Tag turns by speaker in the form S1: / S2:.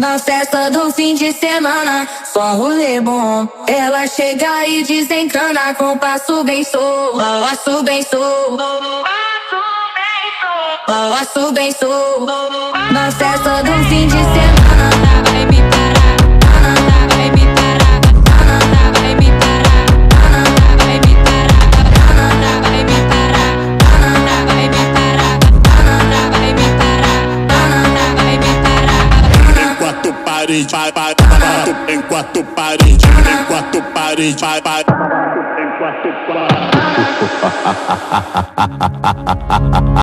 S1: Na festa do fim de semana, só rolê bom. Ela chega e desencana com passo bem solto. Passo bem solto. Passo bem solto. Na festa do fim de semana, vai me parar. Vai me parar. Vai me parar. Vai me parar. Vai me parar. Vai me parar. Vai me parar. Vai me parar.
S2: Em quatro paredes, vai, em quatro paredes, em quatro paredes, vai, em quatro paredes.